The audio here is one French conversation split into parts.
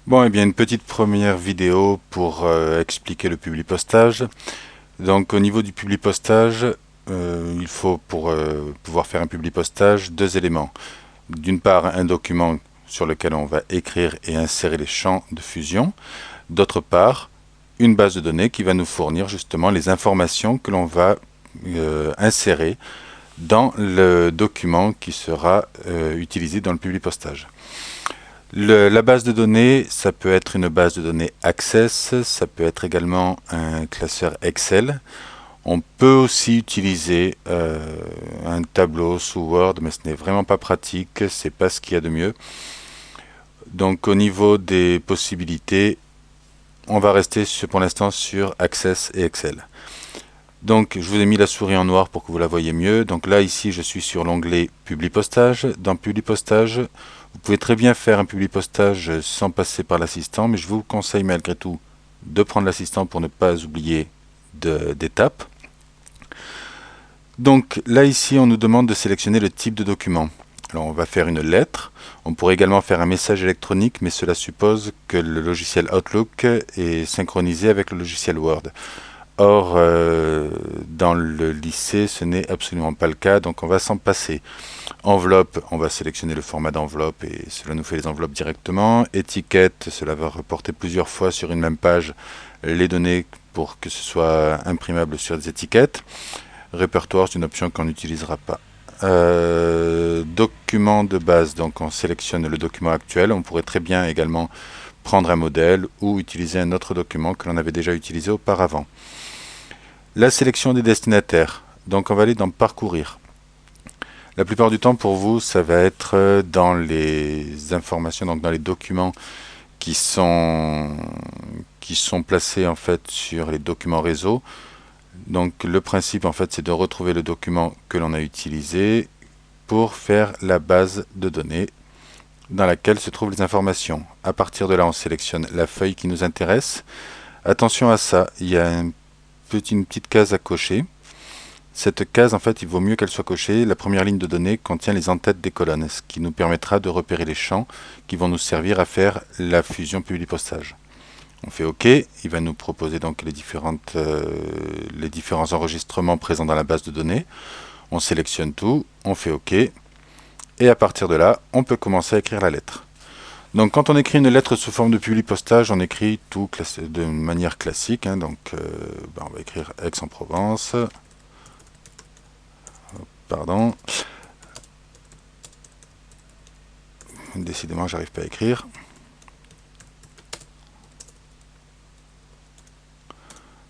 Bon, et bien une petite première vidéo pour expliquer le publipostage. Donc au niveau du publipostage, il faut pour pouvoir faire un publipostage deux éléments. D'une part, un document sur lequel on va écrire et insérer les champs de fusion. D'autre part, une base de données qui va nous fournir justement les informations que l'on va insérer dans le document qui sera utilisé dans le publipostage. La base de données, ça peut être une base de données Access, ça peut être également un classeur Excel. On peut aussi utiliser un tableau sous Word, mais ce n'est vraiment pas pratique, c'est pas ce qu'il y a de mieux. Donc au niveau des possibilités, on va rester pour l'instant sur Access et Excel. Donc je vous ai mis la souris en noir pour que vous la voyez mieux. Donc là ici je suis sur l'onglet Publipostage. Dans Publipostage, vous pouvez très bien faire un publipostage sans passer par l'assistant, mais je vous conseille malgré tout de prendre l'assistant pour ne pas oublier d'étapes. Donc là ici on nous demande de sélectionner le type de document. Alors on va faire une lettre, on pourrait également faire un message électronique, mais cela suppose que le logiciel Outlook est synchronisé avec le logiciel Word. Or, dans le lycée, ce n'est absolument pas le cas, donc on va s'en passer. Enveloppe, on va sélectionner le format d'enveloppe et cela nous fait les enveloppes directement. Étiquette, cela va reporter plusieurs fois sur une même page les données pour que ce soit imprimable sur des étiquettes. Répertoire, c'est une option qu'on n'utilisera pas. Document de base, donc on sélectionne le document actuel. On pourrait très bien également prendre un modèle ou utiliser un autre document que l'on avait déjà utilisé auparavant. La sélection des destinataires, donc on va aller dans Parcourir. La plupart du temps pour vous, ça va être dans les informations, donc dans les documents qui sont placés en fait sur les documents réseau. Donc le principe en fait c'est de retrouver le document que l'on a utilisé pour faire la base de données dans laquelle se trouvent les informations. À partir de là, on sélectionne la feuille qui nous intéresse. Attention à ça, il y a une petite case à cocher. Cette case, en fait, il vaut mieux qu'elle soit cochée. La première ligne de données contient les en-têtes des colonnes, ce qui nous permettra de repérer les champs qui vont nous servir à faire la fusion publipostage. On fait OK, il va nous proposer donc les différents enregistrements présents dans la base de données. On sélectionne tout, on fait OK, et à partir de là, on peut commencer à écrire la lettre. Donc quand on écrit une lettre sous forme de publipostage, on écrit tout de manière classique. Donc on va écrire Aix-en-Provence. Pardon. Décidément, j'arrive pas à écrire.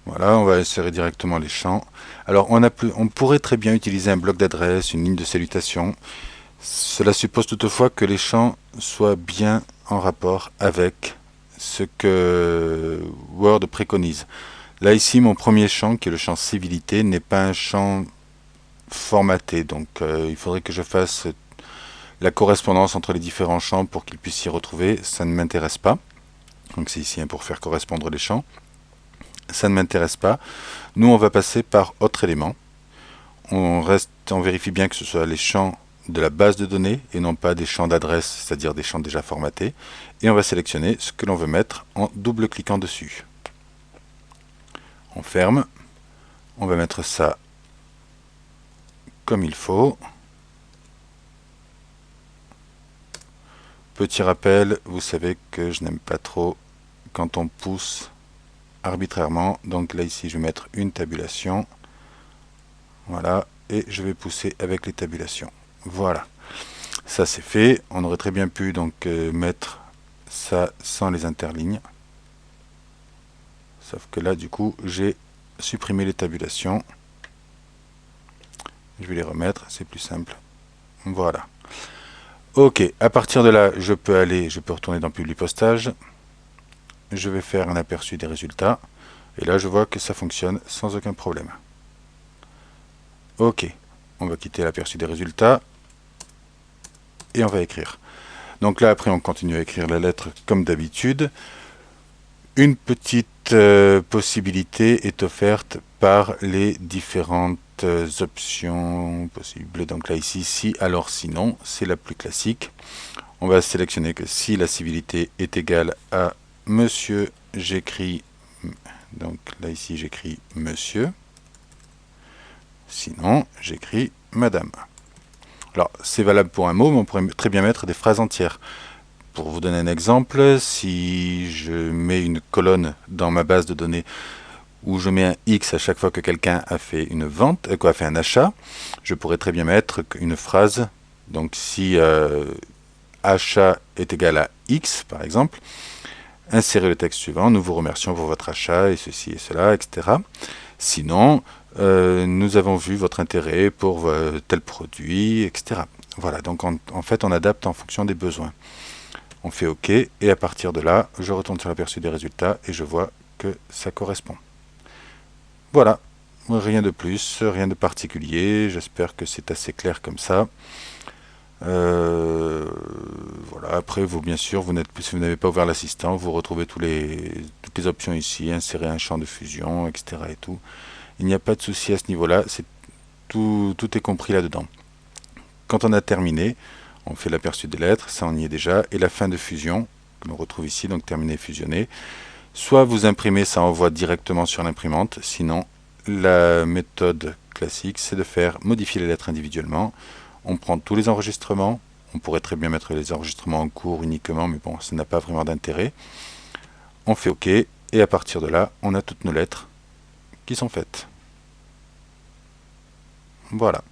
Voilà, on va insérer directement les champs. Alors, on pourrait très bien utiliser un bloc d'adresse, une ligne de salutation. Cela suppose toutefois que les champs soient bien en rapport avec ce que Word préconise. Là, ici, mon premier champ, qui est le champ civilité, n'est pas un champ formaté. Donc, il faudrait que je fasse la correspondance entre les différents champs pour qu'ils puissent s'y retrouver. Ça ne m'intéresse pas. Donc, c'est ici pour faire correspondre les champs. Ça ne m'intéresse pas. Nous, on va passer par autre élément. On vérifie bien que ce soit les champs de la base de données et non pas des champs d'adresse, c'est-à-dire des champs déjà formatés. Et on va sélectionner ce que l'on veut mettre en double-cliquant dessus. On ferme. On va mettre ça comme il faut. Petit rappel, vous savez que je n'aime pas trop quand on pousse arbitrairement. Donc là ici je vais mettre une tabulation. Voilà. Et je vais pousser avec les tabulations. Voilà. Ça c'est fait. On aurait très bien pu donc mettre ça sans les interlignes. Sauf que là du coup j'ai supprimé les tabulations. Je vais les remettre, c'est plus simple. Voilà. Ok, à partir de là, je peux retourner dans Publipostage. Je vais faire un aperçu des résultats. Et là, je vois que ça fonctionne sans aucun problème. Ok, on va quitter l'aperçu des résultats. Et on va écrire. Donc là, après, on continue à écrire la lettre comme d'habitude. Une petite possibilité est offerte par les différentes options possibles. Donc là, ici, si, alors sinon, c'est la plus classique. On va sélectionner que si la civilité est égale à monsieur, j'écris, donc là ici j'écris monsieur, sinon j'écris madame. Alors c'est valable pour un mot, mais on pourrait très bien mettre des phrases entières. Pour vous donner un exemple, si je mets une colonne dans ma base de données où je mets un X à chaque fois que quelqu'un a fait une vente, a fait un achat, je pourrais très bien mettre une phrase. Donc si achat est égal à X, par exemple, insérez le texte suivant, nous vous remercions pour votre achat et ceci et cela, etc. Sinon, nous avons vu votre intérêt pour tel produit, etc. Voilà, donc en fait on adapte en fonction des besoins. On fait OK et à partir de là, je retourne sur l'aperçu des résultats et je vois que ça correspond. Voilà, rien de plus, rien de particulier, j'espère que c'est assez clair comme ça. Voilà. Après, vous, bien sûr, si vous n'avez pas ouvert l'assistant, vous retrouvez toutes les options ici, insérer un champ de fusion, etc. et tout. Il n'y a pas de souci à ce niveau-là, tout est compris là-dedans. Quand on a terminé, on fait l'aperçu des lettres, ça on y est déjà, et la fin de fusion, que l'on retrouve ici, donc terminé, fusionné. Soit vous imprimez, ça envoie directement sur l'imprimante, sinon la méthode classique, c'est de faire modifier les lettres individuellement. On prend tous les enregistrements, on pourrait très bien mettre les enregistrements en cours uniquement, mais bon, ça n'a pas vraiment d'intérêt. On fait OK, et à partir de là, on a toutes nos lettres qui sont faites. Voilà.